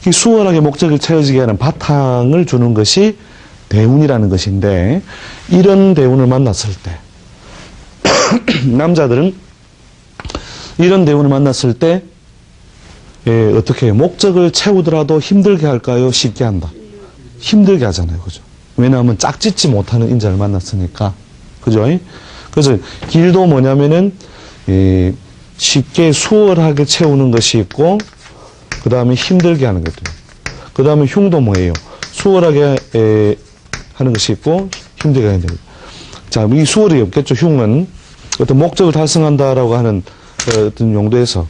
이 수월하게 목적을 채워지게 하는 바탕을 주는 것이 대운이라는 것인데, 이런 대운을 만났을 때 남자들은 이런 대운을 만났을 때 어떻게 해요? 목적을 채우더라도 힘들게 할까요? 쉽게 한다? 힘들게 하잖아요. 그죠? 왜냐하면 짝짓지 못하는 인자를 만났으니까. 그죠? 그래서 길도 뭐냐면은 쉽게 수월하게 채우는 것이 있고, 그 다음에 힘들게 하는 것들. 그 다음에 흉도 뭐예요? 수월하게 하는 것이 있고 힘들게 하는 것들. 자, 이 수월이 없겠죠. 흉은 어떤 목적을 달성한다라고 하는 어떤 용도에서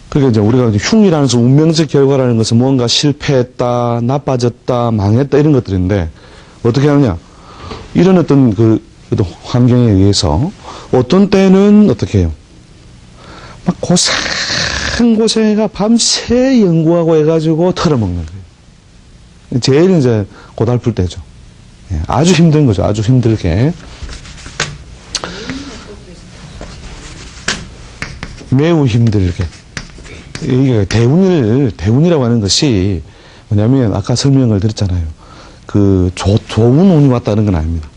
그러니까 이제 우리가 흉이라는 것은 운명적 결과라는 것은 뭔가 실패했다, 나빠졌다, 망했다 이런 것들인데, 어떻게 하느냐? 이런 어떤 어떤 환경에 의해서 어떤 때는 어떻게 해요? 막 고생해가 밤새 연구하고 해가지고 털어먹는 거예요. 제일 이제 고달플 때죠. 아주 힘든 거죠. 아주 힘들게. 매우 힘들게. 이게 대운이라고 하는 것이 뭐냐면, 아까 설명을 드렸잖아요. 좋은 운이 왔다는 건 아닙니다.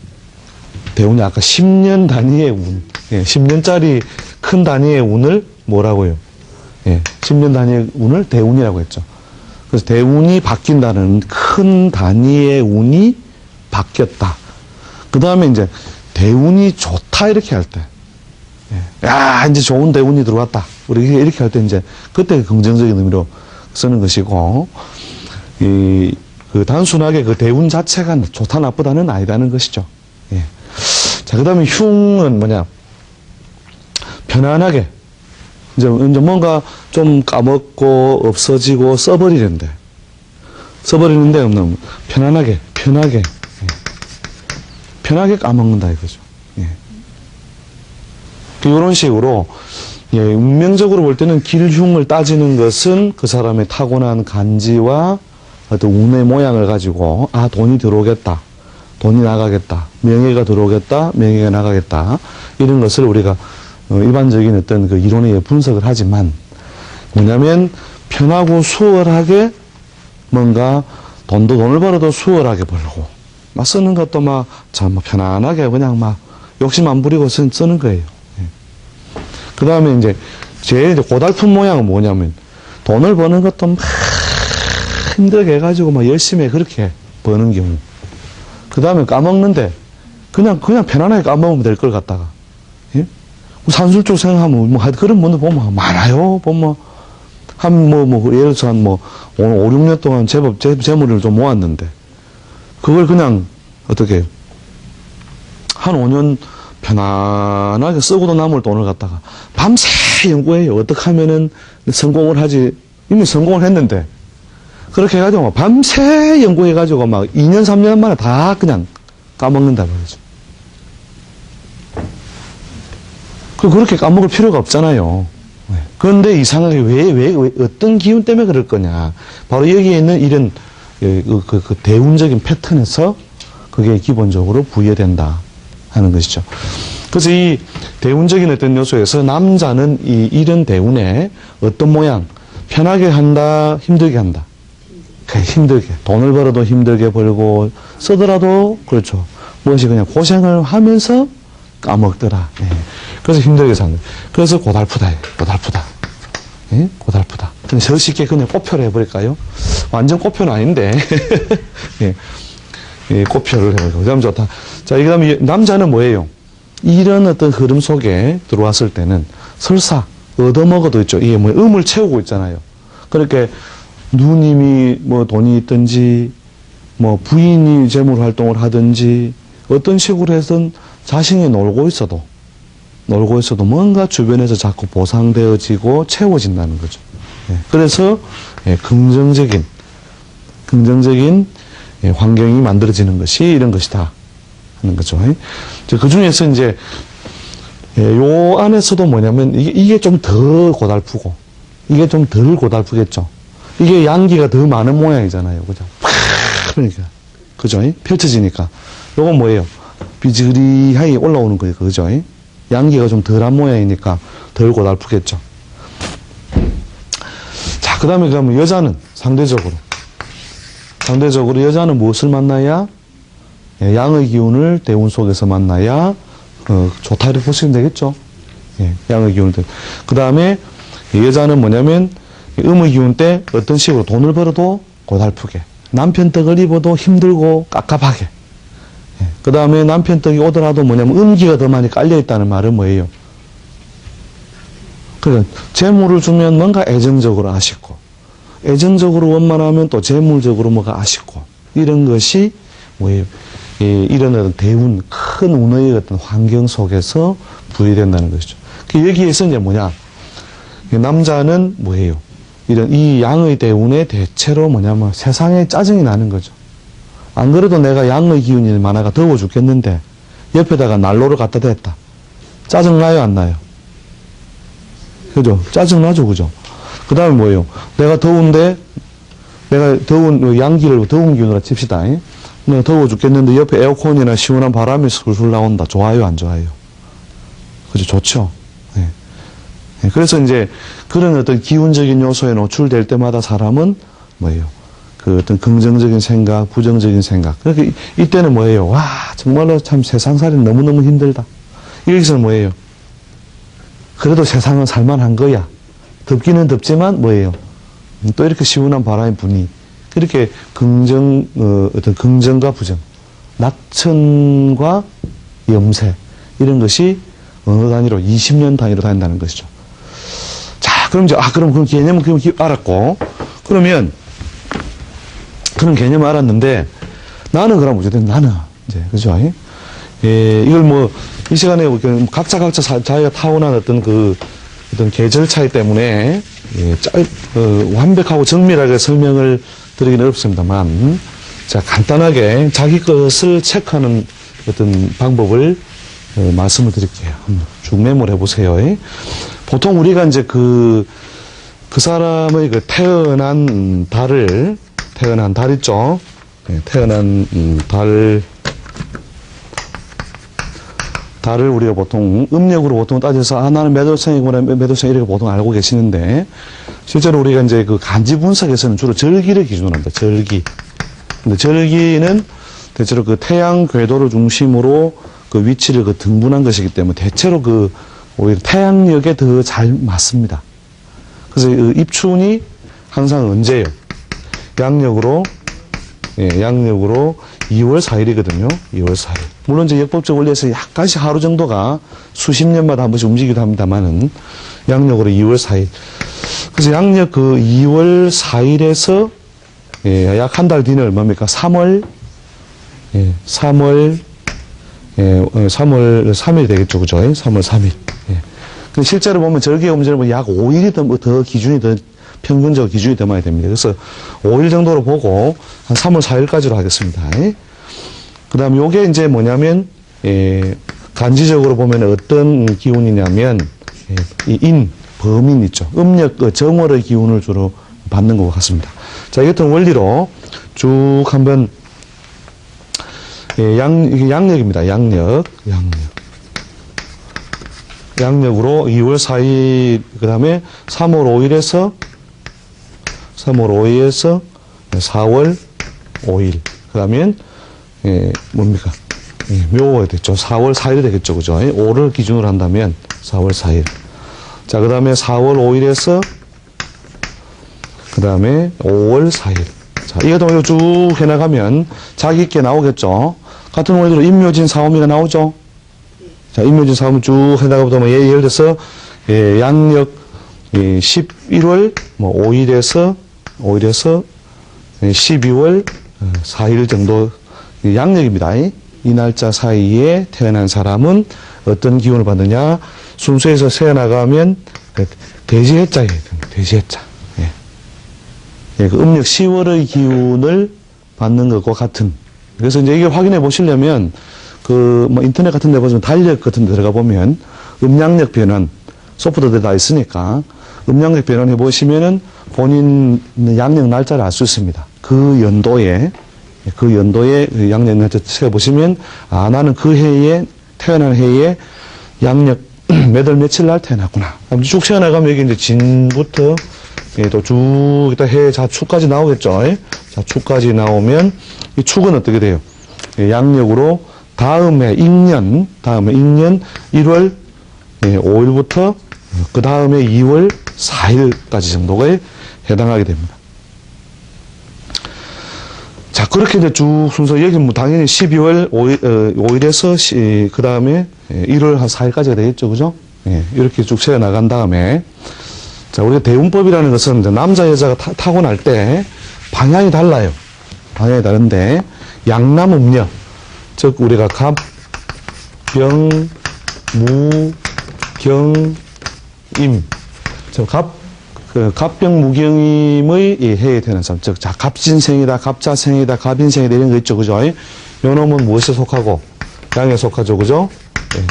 대운이 아까 10년 단위의 운, 10년짜리 큰 단위의 운을 뭐라고요? 10년 단위의 운을 대운이라고 했죠. 그래서 대운이 바뀐다는 큰 단위의 운이 바뀌었다. 그 다음에 이제 대운이 좋다 이렇게 할 때, 야, 이제 좋은 대운이 들어왔다. 우리 이렇게 할 때 이제 그때 긍정적인 의미로 쓰는 것이고, 단순하게 그 대운 자체가 좋다 나쁘다는 아니라는 것이죠. 자, 그 다음에 흉은 뭐냐? 편안하게. 이제 뭔가 좀 까먹고 없어지고 써버리는데 편하게 까먹는다 이거죠. 이런 식으로 운명적으로 볼 때는 길흉을 따지는 것은 그 사람의 타고난 간지와 어떤 운의 모양을 가지고, 아, 돈이 들어오겠다, 돈이 나가겠다, 명예가 들어오겠다, 명예가 나가겠다, 이런 것을 우리가 일반적인 어떤 그 이론에 분석을 하지만, 뭐냐면 편하고 수월하게 뭔가 돈을 벌어도 수월하게 벌고, 막 쓰는 것도 막 편안하게 그냥 막 욕심 안 부리고 쓰는 거예요. 그 다음에 이제 제일 고달픈 모양은 뭐냐면, 돈을 버는 것도 막 힘들게 해가지고 막 열심히 그렇게 버는 경우. 그 다음에 까먹는데 그냥 편안하게 까먹으면 될 걸 갖다가, 산술적 생각하면 그런 분들 보면 많아요. 보면 예를 들어서 5, 6년 동안 제법 재물을 좀 모았는데, 그걸 그냥 어떻게 한 5년 편안하게 쓰고도 남을 돈을 갖다가 밤새 연구해요. 어떻게 하면은 성공을 하지. 이미 성공을 했는데, 그렇게 해가지고 밤새 연구해가지고 막 2년, 3년 만에 다 그냥 까먹는다 말이죠. 그렇게 까먹을 필요가 없잖아요. 그런데 이상하게 왜 어떤 기운 때문에 그럴 거냐. 바로 여기에 있는 이런 그 대운적인 패턴에서 그게 기본적으로 부여된다 하는 것이죠. 그래서 이 대운적인 어떤 요소에서 남자는 이런 대운에 어떤 모양, 편하게 한다, 힘들게 한다. 힘들게. 돈을 벌어도 힘들게 벌고, 쓰더라도, 그렇죠. 무엇이 그냥 고생을 하면서 까먹더라. 그래서 힘들게 사는 거예요. 그래서 고달프다. 고달프다. 그냥 저 쉽게 그냥 꼬표를 해버릴까요? 완전 꼬표는 아닌데. 꼬표를 해버리고. 그 다음 좋다. 자, 그 다음에 남자는 뭐예요? 이런 어떤 흐름 속에 들어왔을 때는 설사 얻어먹어도 있죠. 이게 음을 채우고 있잖아요. 그렇게 누님이 돈이 있든지, 부인이 재물 활동을 하든지, 어떤 식으로 해서든 자신이 놀고 있어도 뭔가 주변에서 자꾸 보상되어지고 채워진다는 거죠. 그래서 긍정적인 환경이 만들어지는 것이 이런 것이다 하는 거죠. 그 중에서 이제 요 안에서도 뭐냐면 이게 좀 더 고달프고, 이게 좀 덜 고달프겠죠. 이게 양기가 더 많은 모양이잖아요. 그죠? 그러니까. 그죠? 펼쳐지니까. 요건 뭐예요? 비즈리하게 올라오는 거예요. 그죠? 양기가 좀 덜한 모양이니까 덜 고달프겠죠. 자, 그 다음에 그러면 여자는 상대적으로 여자는 무엇을 만나야 예, 양의 기운을 대운 속에서 만나야 좋다 이렇게 보시면 되겠죠. 예, 양의 기운을. 그 다음에 여자는 뭐냐면 음의 기운 때 어떤 식으로 돈을 벌어도 고달프게, 남편 떡을 입어도 힘들고 깝깝하게. 예, 그 다음에 남편 떡이 오더라도 뭐냐면 음기가 더 많이 깔려있다는 말은 뭐예요? 그러니까 재물을 주면 뭔가 애정적으로 아쉽고, 애정적으로 원만하면 또 재물적으로 뭐가 아쉽고, 이런 것이 뭐예요? 예, 이런 어떤 대운, 큰 운의 어떤 환경 속에서 부여된다는 것이죠. 여기에서 이제 뭐냐? 남자는 뭐예요? 이런 이 양의 대운의 대체로 뭐냐면 세상에 짜증이 나는 거죠. 안 그래도 내가 양의 기운이 많아가 더워 죽겠는데 옆에다가 난로를 갖다 댔다. 짜증 나요, 안 나요? 그죠? 짜증 나죠, 그죠? 그 다음에 뭐예요? 내가 더운데, 내가 더운 기운으로 칩시다. 내가 더워 죽겠는데 옆에 에어컨이나 시원한 바람이 술술 나온다. 좋아요, 안 좋아요? 그죠? 좋죠? 네. 네. 그래서 이제 그런 어떤 기운적인 요소에 노출될 때마다 사람은 뭐예요? 그 어떤 긍정적인 생각, 부정적인 생각. 그러니까 이때는 뭐예요? 와, 정말로 참 세상살이 너무너무 힘들다. 여기서는 뭐예요? 그래도 세상은 살만한 거야. 덥기는 덥지만 뭐예요? 또 이렇게 시원한 바람이 부니. 그렇게 어떤 긍정과 부정, 낙천과 염세, 이런 것이 어느 단위로, 20년 단위로 다닌다는 것이죠. 자, 그럼 이제, 그럼 그 개념은 알았고, 그러면, 그런 개념을 알았는데, 나는 그럼 어쨌든 나는, 이제, 그죠? 예, 이걸 뭐, 이 시간에 각자 자기가 타고난 어떤 어떤 계절 차이 때문에, 예, 완벽하고 정밀하게 설명을 드리기는 어렵습니다만, 자, 간단하게 자기 것을 체크하는 어떤 방법을 말씀을 드릴게요. 쭉 메모를 해보세요. 보통 우리가 이제 그 사람의 태어난 달을, 태어난 달 있죠? 네, 태어난 달을 우리가 보통 음력으로 보통 따져서 나는 매도생이구나, 매도생 이렇게 보통 알고 계시는데, 실제로 우리가 이제 그 간지 분석에서는 주로 절기를 기준으로 합니다. 절기. 근데 절기는 대체로 그 태양 궤도를 중심으로 그 위치를 등분한 것이기 때문에 대체로 오히려 태양력에 더 잘 맞습니다. 그래서 그 입춘이 항상 언제예요? 양력으로 2월 4일이거든요. 2월 4일. 물론 이제 역법적 원리에서 약간씩 하루 정도가 수십 년마다 한 번씩 움직이기도 합니다만은 양력으로 2월 4일. 그래서 양력 2월 4일에서 약 한 달 뒤는 얼마입니까? 3월 3일 되겠죠. 그죠? 3월 3일. 근데 실제로 보면 절기의 음절은 약 5일이 더 기준이 더 평균적으로 기준이 더 많이 됩니다. 그래서 5일 정도로 보고 한 3월 4일까지로 하겠습니다. 그 다음에 요게 이제 뭐냐면, 간지적으로 보면 어떤 기운이냐면, 범인 있죠. 음력, 정월의 기운을 주로 받는 것 같습니다. 자, 이 같은 원리로 쭉 한번, 이게 양력입니다. 양력으로 2월 4일, 그 다음에 3월 5일에서 4월 5일. 그 다음에, 뭡니까? 묘가 됐죠. 4월 4일이 되겠죠. 그죠? 5를 기준으로 한다면 4월 4일. 자, 그 다음에 4월 5일에서, 그 다음에 5월 4일. 자, 이거 쭉 해나가면 자기 있게 나오겠죠. 같은 원리로 임묘진 사오미가 나오죠. 자, 임묘진 사오미 쭉 해나가 보면 예를 들어서, 양력 11월 5일에서 12월 4일 정도 양력입니다. 이 날짜 사이에 태어난 사람은 어떤 기운을 받느냐? 순서에서 세어나가면 돼지해자예요. 돼지해자. 그 음력 10월의 기운을 받는 것과 같은. 그래서 이제 이게 확인해 보시려면 인터넷 같은 데 보시면 달력 같은 데 들어가 보면 음양력 변환 소프트들 다 있으니까 음양력 변환해 보시면은 본인 양력 날짜를 알 수 있습니다. 그 연도에 양력 날짜 세어보시면, 나는 그 해에, 태어난 해에 양력 몇 월 며칠 날 태어났구나. 쭉 세어나가면 여기 이제 진부터 예, 또 쭉, 이따 해 자축까지 나오겠죠. 예? 자축까지 나오면, 이 축은 어떻게 돼요? 예, 양력으로 다음에 익년 1월 5일부터 그 다음에 2월 4일까지 정도가 해당하게 됩니다. 자, 그렇게 이제 쭉 순서, 여기 뭐 당연히 12월 5일에서 그 다음에 1월 한 4일까지가 되겠죠. 그죠? 예, 이렇게 쭉 세워 나간 다음에, 자, 우리가 대운법이라는 것은 이제 남자, 여자가 타고날 때 방향이 달라요. 방향이 다른데, 양남음녀. 즉, 우리가 갑, 병, 무, 경, 임. 즉, 갑병 무경임의 해에 태어난 사람. 즉, 자, 갑진생이다, 갑자생이다, 갑인생이다, 이런 거 있죠. 그죠? 요 놈은 무엇에 속하고? 양에 속하죠. 그죠? 예.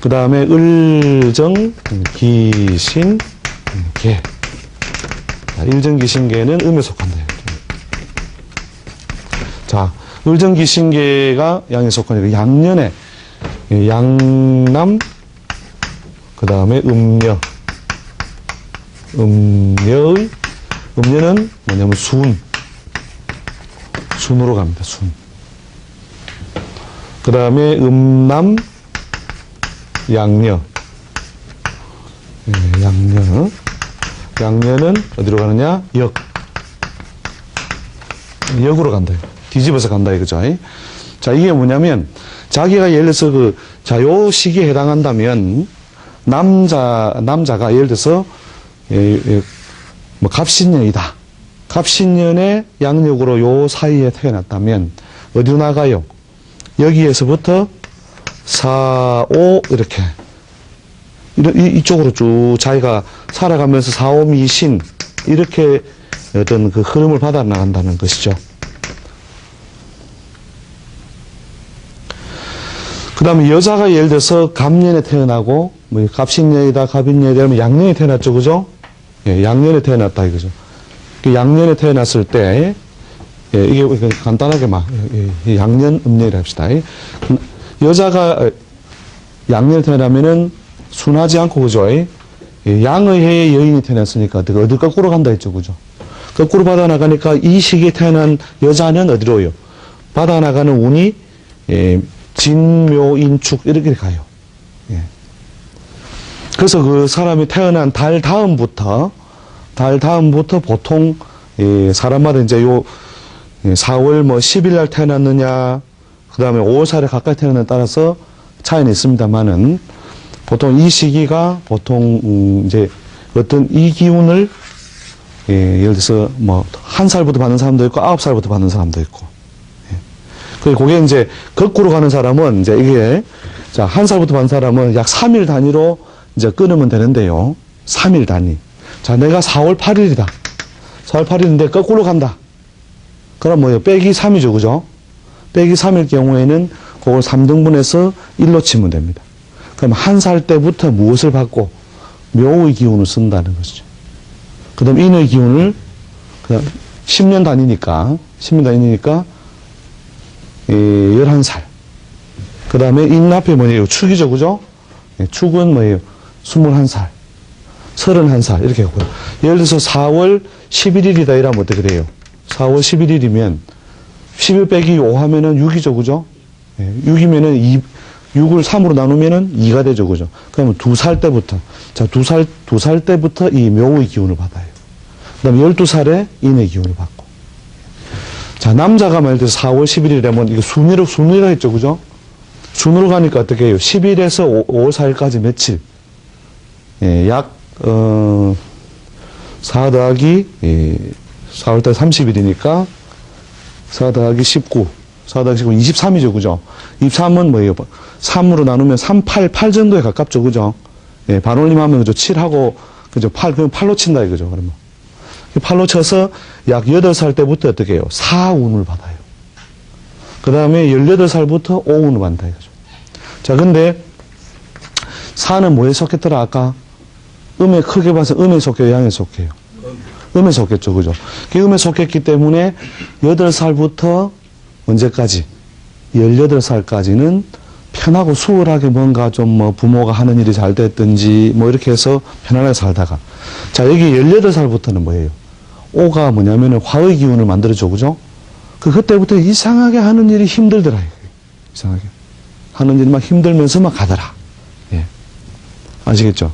그 다음에 을정, 기신, 개. 자, 일정, 기신, 개는 음에 속한다. 자, 을정, 기신, 개가 양에 속하니까 양년에, 양남, 그 다음에 음녀. 음녀는 뭐냐면 순으로 갑니다. 순. 그 다음에 음남, 양녀. 양녀는 어디로 가느냐? 역으로 간다. 뒤집어서 간다 이거죠. 자, 이게 뭐냐면 자기가 예를 들어서 요 시기에 해당한다면 남자가 예를 들어서 뭐 갑신년이다. 갑신년에 양력으로 요 사이에 태어났다면 어디로 나가요? 여기에서부터 4, 5 이렇게 이쪽으로 쭉 자기가 살아가면서 4, 5, 미신 이렇게 어떤 그 흐름을 받아 나간다는 것이죠. 그 다음에 여자가 예를 들어서 갑년에 태어나고 뭐 갑신년이다, 갑인년이다 하면 양년에 태어났죠. 그죠? 예, 양년에 태어났다 이거죠. 그 양년에 태어났을 때 이게 간단하게 양년 음년이라 합시다. 여자가 양년에 태어나면은 순하지 않고 그죠? 양의 해에 여인이 태어났으니까 어디 거꾸로 간다 했죠. 그죠? 거꾸로 받아나가니까 이 시기에 태어난 여자는 어디로요? 받아나가는 운이 진묘인축 이렇게 가요. 예. 그래서 그 사람이 태어난 달 다음부터 보통 사람마다 이제 요 4월 뭐 10일 날 태어났느냐, 그 다음에 5월 4일에 가까이 태어났느냐에 따라서 차이는 있습니다만은 보통 이 시기가 보통 이제 어떤 이 기운을 예를 들어서 뭐 1살부터 받는 사람도 있고 9살부터 받는 사람도 있고. 그게 이제 거꾸로 가는 사람은 이제 이게 자 1살부터 받는 사람은 약 3일 단위로 이제 끊으면 되는데요. 3일 단위. 자, 내가 4월 8일이다. 4월 8일인데 거꾸로 간다. 그럼 뭐예요? 빼기 3이죠. 그죠? 빼기 3일 경우에는 그걸 3등분해서 1로 치면 됩니다. 그럼 1살 때부터 무엇을 받고 묘의 기운을 쓴다는 것이죠. 그 다음 인의 기운을 10년 단위니까 11살. 그 다음에 인 앞에 뭐예요? 축이죠. 그죠? 축은 뭐예요? 21살. 31살. 이렇게 하고요. 예를 들어서 4월 11일이다 이러면 어떻게 돼요? 4월 11일이면 11 빼기 5 하면은 6이죠. 그죠? 6이면은 6을 3으로 나누면은 2가 되죠. 그죠? 그러면 2살 때부터. 자, 2살 때부터 이 묘의 기운을 받아요. 그 다음에 12살에 인의 기운을 받고. 자, 남자가 말 들어서 4월 11일이라면 이거 순위라 했죠. 그죠? 순으로 가니까 어떻게 해요? 10일에서 5월 4일까지 며칠? 약, 4 더하기, 4월달 30일이니까 4 더하기 19. 4 더하기 19, 23이죠. 그죠? 23은 뭐예요? 3으로 나누면 3, 8 정도에 가깝죠. 그죠? 반올림하면 그죠? 7하고, 그죠? 8, 그럼 8로 친다 이거죠. 그러면. 8로 쳐서 약 8살 때부터 어떻게 해요? 4운을 받아요. 그 다음에 18살부터 5운을 받는다 이거죠. 자, 근데 4는 뭐에 속했더라? 아까 음에 크게 봐서 음에 속해요? 양에 속해요? 음에 속했죠. 그죠? 음에 속했기 때문에 8살부터 언제까지? 18살까지는 편하고 수월하게 뭔가 좀 뭐 부모가 하는 일이 잘 됐든지 뭐 이렇게 해서 편안하게 살다가 자 여기 18살부터는 뭐예요? 오가 뭐냐면은 화의 기운을 만들어줘 그죠? 그때부터 이상하게 하는 일이 힘들더라 이상하게 하는 일이 막 힘들면서 막 가더라 예. 아시겠죠?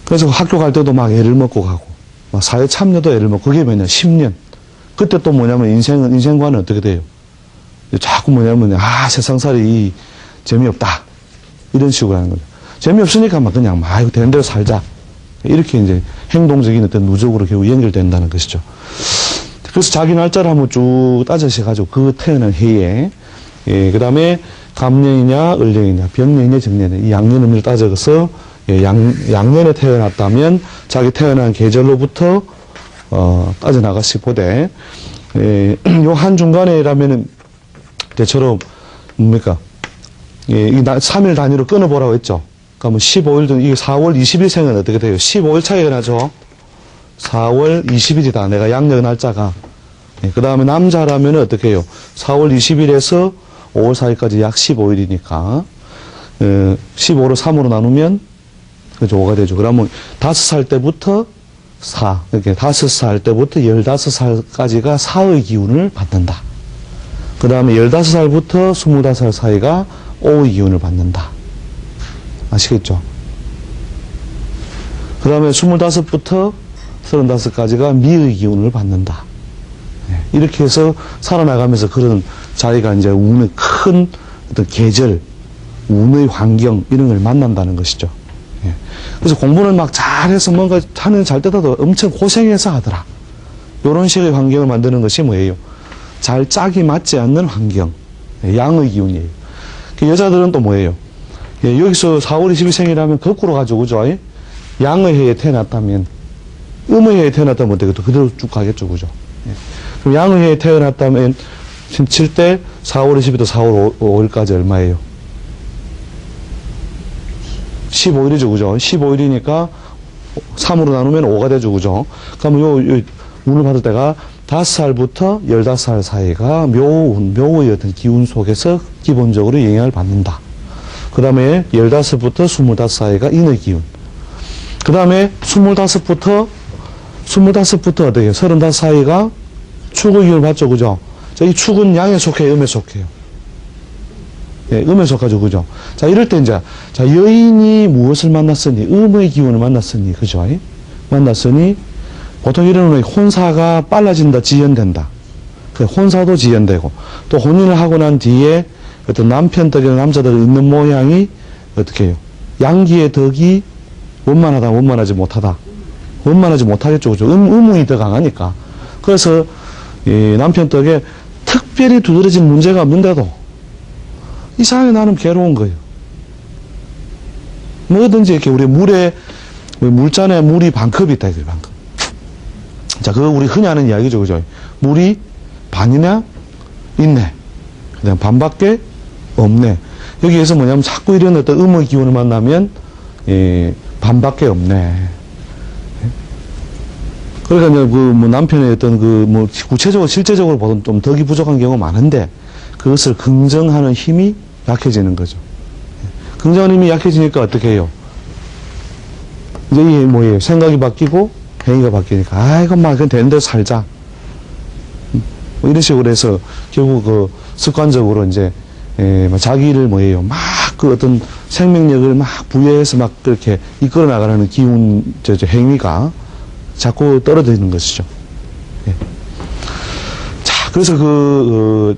그래서 학교 갈 때도 막 애를 먹고 가고 막 사회 참여도 애를 먹고 그게 뭐냐 10년 그때 또 뭐냐면 인생관은 어떻게 돼요? 자꾸 뭐냐면 세상살이 재미없다 이런 식으로 하는 거죠. 재미없으니까 막 그냥 막 이거 되는 대로 살자 이렇게 이제 행동적인 어떤 누적으로 결국 연결된다는 것이죠. 그래서 자기 날짜를 한번 쭉 따져셔가지고 그 태어난 해에 그 다음에 갑년이냐 을년이냐 병년이냐 정년이냐 이 양년 의미를 따져서 양년에 태어났다면 자기 태어난 계절로부터 따져 나가시 보되 요 한중간에라면은 때처럼 뭡니까? 이 3일 단위로 끊어보라고 했죠. 그러면 15일 등 이게 4월 20일생은 어떻게 돼요? 15일 차이가 나죠. 4월 20일이다. 내가 양력 날짜가. 그 다음에 남자라면 어떻게 해요? 4월 20일에서 5월 4일까지 약 15일이니까 15를 3으로 나누면 그죠 5가 되죠. 그러면 5살 때부터 4 이렇게 5살 때부터 15살까지가 사의 기운을 받는다. 그 다음에 15살부터 25살 사이가 오의 기운을 받는다. 아시겠죠? 그 다음에 25부터 35까지가 미의 기운을 받는다. 이렇게 해서 살아나가면서 그런 자기가 이제 운의 큰 어떤 계절, 운의 환경, 이런 걸 만난다는 것이죠. 그래서 공부는 막 잘해서 뭔가 하는 잘 때도 엄청 고생해서 하더라. 이런 식의 환경을 만드는 것이 뭐예요? 잘 짝이 맞지 않는 환경. 양의 기운이에요. 여자들은 또 뭐예요? 여기서 4월 20일생이라면 거꾸로 가지고, 그죠? 양의 해에 태어났다면, 음의 해에 태어났다면 어떻게 또 그대로 쭉 가겠죠, 그죠? 그럼 양의 해에 태어났다면, 칠 때 4월 20일부터 4월 5일까지 얼마예요? 15일이죠, 그죠? 15일이니까 3으로 나누면 5가 되죠, 그죠? 그러면 요 운을 받을 때가 5살부터 15살 사이가 묘의 어떤 기운 속에서 기본적으로 영향을 받는다. 그 다음에 15부터 25 사이가 인의 기운. 그 다음에 25부터 어떻게 해요? 35 사이가 축의 기운을 받죠, 그죠? 자, 이 축은 양에 속해요, 음에 속해요? 음에 속하죠, 그죠? 자, 이럴 때 이제, 자, 여인이 무엇을 만났으니? 음의 기운을 만났으니, 그죠? 만났으니, 보통 이런 혼사가 빨라진다, 지연된다. 그 혼사도 지연되고, 또 혼인을 하고 난 뒤에 어떤 남편들이나 남자들이 있는 모양이 어떻게 해요? 양기의 덕이 원만하다, 원만하지 못하다. 원만하지 못하겠죠, 그죠? 음운이 더 강하니까. 그래서, 이 남편 덕에 특별히 두드러진 문제가 없는데도 이상하게 나는 괴로운 거예요. 뭐든지 이렇게 우리 물잔에 물이 반컵이 있다, 이거예요, 반컵. 자, 그거 우리 흔히 하는 이야기죠, 그죠? 물이 반이나 있네. 그다음 반밖에 없네. 여기에서 뭐냐면 자꾸 이런 어떤 음의 기운을 만나면, 반밖에 없네. 그러니까 뭐 남편의 어떤 뭐 구체적으로 실제적으로 보면 좀 덕이 부족한 경우가 많은데 그것을 긍정하는 힘이 약해지는 거죠. 긍정하는 힘이 약해지니까 어떻게 해요? 이제 이게 뭐예요? 생각이 바뀌고 행위가 바뀌니까 이건 막 그냥 되는 대로 살자. 뭐 이런 식으로 해서 결국 습관적으로 이제 자기를 뭐예요? 막 어떤 생명력을 막 부여해서 막 그렇게 이끌어 나가는 기운 행위가 자꾸 떨어지는 것이죠. 자, 그래서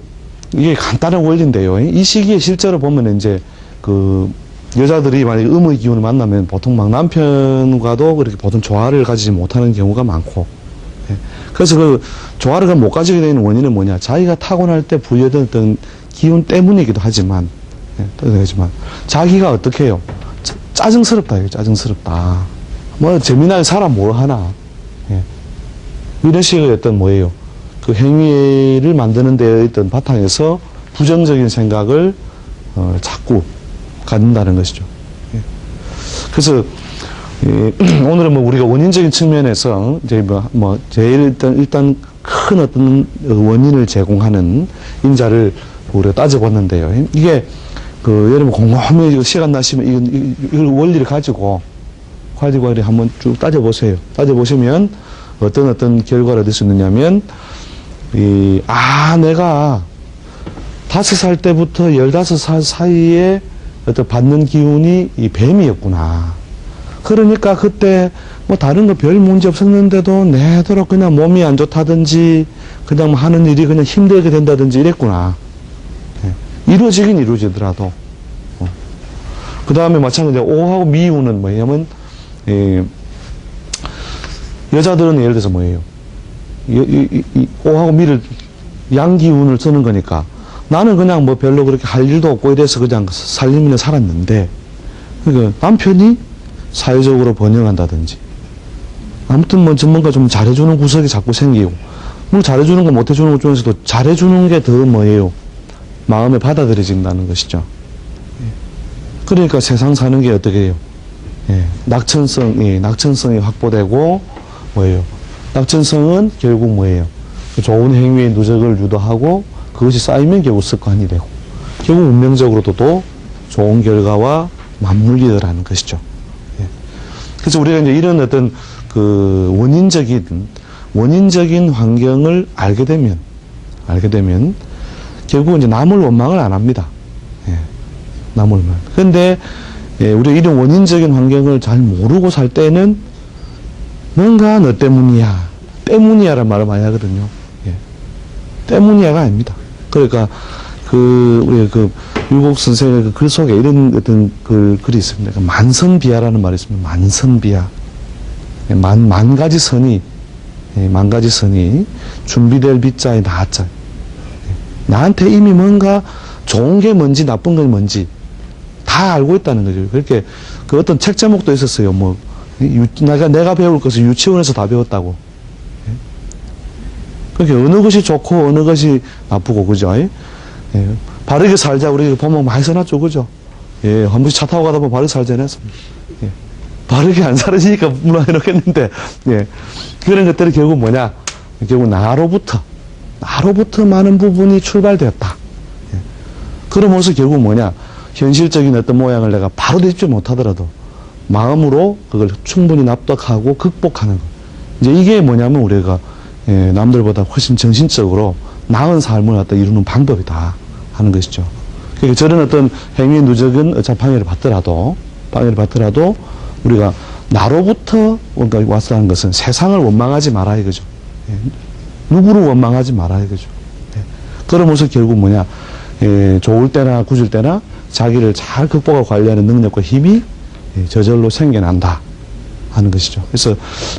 이게 간단한 원리인데요. 이 시기에 실제로 보면 이제 여자들이 만약에 음의 기운을 만나면 보통 막 남편과도 그렇게 보통 조화를 가지지 못하는 경우가 많고. 그래서 조화를 못 가지게 되는 원인은 뭐냐. 자기가 타고날 때 부여된 어떤 기운 때문이기도 하지만, 자기가 어떻게 해요? 짜증스럽다, 이거 짜증스럽다. 뭐, 재미나게 살아 뭘 하나. 이런 식의 어떤 뭐예요? 그 행위를 만드는 데에 있던 바탕에서 부정적인 생각을 자꾸 갖는다는 것이죠. 그래서 오늘은 뭐 우리가 원인적인 측면에서 이제 제일 일단 큰 어떤 원인을 제공하는 인자를 우리가 따져봤는데요. 이게 여러분 곰곰이 시간 나시면 이걸 원리를 가지고 이렇게 한번 쭉 따져보세요. 따져보시면 어떤 결과를 얻을 수 있느냐면, 내가 5살 때부터 15살 사이에 어떤 받는 기운이 이 뱀이었구나. 그러니까 그때 뭐 다른 거 별 문제 없었는데도 내도록 그냥 몸이 안 좋다든지 그냥 뭐 하는 일이 그냥 힘들게 된다든지 이랬구나. 이루어지긴 이루어지더라도. 그 다음에 마찬가지로 오하고 미우는 뭐냐면, 여자들은 예를 들어서 뭐예요? 오하고 미를 양기운을 쓰는 거니까 나는 그냥 뭐 별로 그렇게 할 일도 없고 이래서 그냥 살림이나 살았는데, 그러니까 남편이 사회적으로 번영한다든지 아무튼 뭐 뭔가 좀 잘해주는 구석이 자꾸 생기고, 뭐 잘해주는 거 못해주는 것 중에서도 잘해주는 게 더 뭐예요? 마음에 받아들여진다는 것이죠. 그러니까 세상 사는 게 어떻게 해요? 낙천성이 확보되고, 뭐예요? 낙천성은 결국 뭐예요? 좋은 행위의 누적을 유도하고, 그것이 쌓이면 결국 습관이 되고, 결국 운명적으로도 또 좋은 결과와 맞물리더라는 것이죠. 그래서 우리가 이제 이런 어떤 원인적인 환경을 알게 되면, 결국 이제 남을 원망을 안 합니다. 남을 원망. 근데, 우리가 이런 원인적인 환경을 잘 모르고 살 때는 뭔가 너 때문이야라는 말을 많이 하거든요. 때문이야가 아닙니다. 그러니까, 우리 율곡 선생의 글 속에 이런 어떤 글이 있습니다. 만선비야라는 말이 있습니다. 만선비야. 만 가지 선이 준비될 비자에 나자. 나한테 이미 뭔가 좋은 게 뭔지 나쁜 게 뭔지 다 알고 있다는 거죠. 그렇게 어떤 책 제목도 있었어요. 뭐 내가 배울 것을 유치원에서 다 배웠다고. 그렇게 어느 것이 좋고 어느 것이 나쁘고 그죠? 바르게 살자 우리 보면 많이 써놨죠, 그죠? 한 번씩 차 타고 가다 보면 바르게 살자는 했습니다. 바르게 안 살으시니까 문화해놓겠는데, 그런 것들이 결국 뭐냐? 결국 나로부터 많은 부분이 출발되었다. 그러면서 결국 뭐냐? 현실적인 어떤 모양을 내가 바로 대입지 못하더라도 마음으로 그걸 충분히 납득하고 극복하는 것. 이제 이게 뭐냐면 우리가 남들보다 훨씬 정신적으로 나은 삶을 갖다 이루는 방법이다 하는 것이죠. 그러니까 저런 어떤 행위의 누적은 어차피 방해를 받더라도 우리가 나로부터 와서 하는 것은 세상을 원망하지 마라 이거죠. 누구를 원망하지 마라 이거죠. 그러면서 결국 뭐냐? 좋을 때나 굳을 때나 자기를 잘 극복하고 관리하는 능력과 힘이 저절로 생겨난다 하는 것이죠. 그래서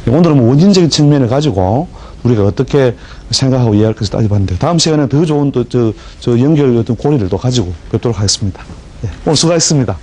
오늘은 뭐 원인적인 측면을 가지고 우리가 어떻게 생각하고 이해할 것을 따져봤는데, 다음 시간에 더 좋은 또 연결 어떤 고리를 또 가지고 뵙도록 하겠습니다. 오늘 수고하셨습니다.